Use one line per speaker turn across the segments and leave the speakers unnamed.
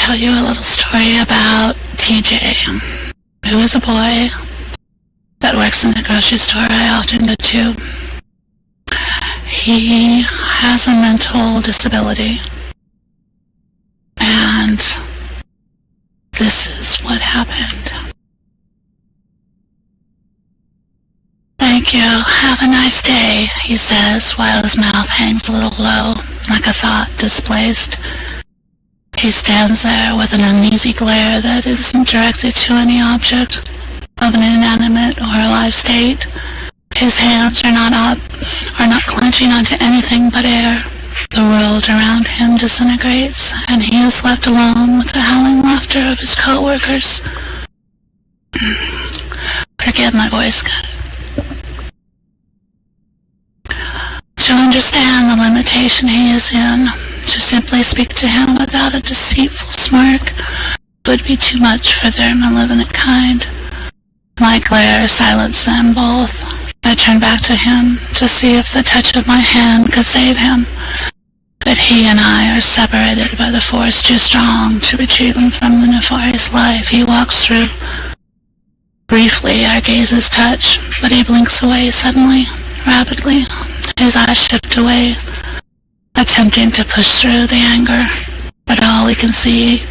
tell you a little story about TJ, who is a boy that works in the grocery store I often go to. He has a mental disability, and this is what happened. "Thank you. Have a nice day," he says, while his mouth hangs a little low, like a thought displaced. He stands there with an uneasy glare that isn't directed to any object of an inanimate or alive state. His hands are not clenching onto anything but air. The world around him disintegrates, and he is left alone with the howling laughter of his co-workers. Forgive my voice cut. To understand the limitation he is in, to simply speak to him without a deceitful smirk, would be too much for their malevolent kind. My glare silenced them both. I turned back to him to see if the touch of my hand could save him, but he and I are separated by the force too strong to retrieve him from the nefarious life he walks through. Briefly, our gazes touch, but he blinks away suddenly, rapidly. His eyes shift away, attempting to push through the anger, but all he can see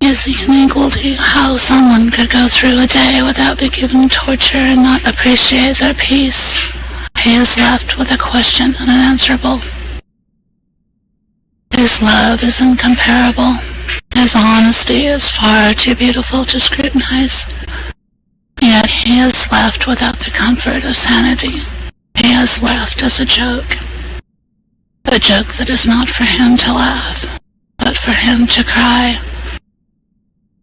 is the inequality, how someone could go through a day without being given torture and not appreciate their peace. He is left with a question unanswerable. His love is incomparable. His honesty is far too beautiful to scrutinize. Yet he is left without the comfort of sanity. He is left as a joke that is not for him to laugh, but for him to cry.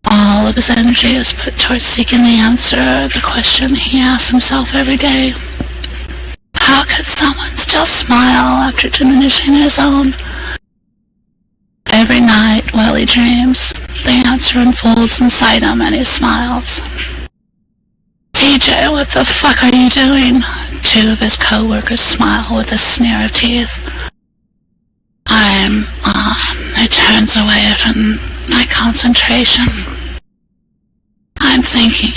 All of his energy is put towards seeking the answer of the question he asks himself every day. How could someone still smile after diminishing his own? Every night while he dreams, the answer unfolds inside him and he smiles. "TJ, what the fuck are you doing?" Two of his co-workers smile with a sneer of teeth. It turns away from my concentration. I'm thinking.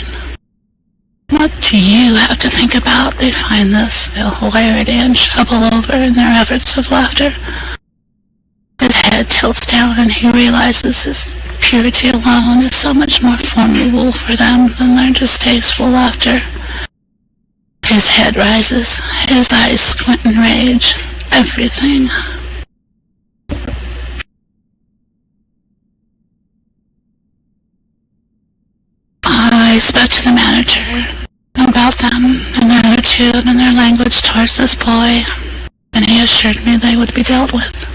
What do you have to think about? They find this hilarity and trouble over in their efforts of laughter. His head tilts down and he realizes his purity alone is so much more formidable for them than their distasteful laughter. His head rises, his eyes squint in rage. Everything. I spoke to the manager about them and their attitude and their language towards this boy, and he assured me they would be dealt with.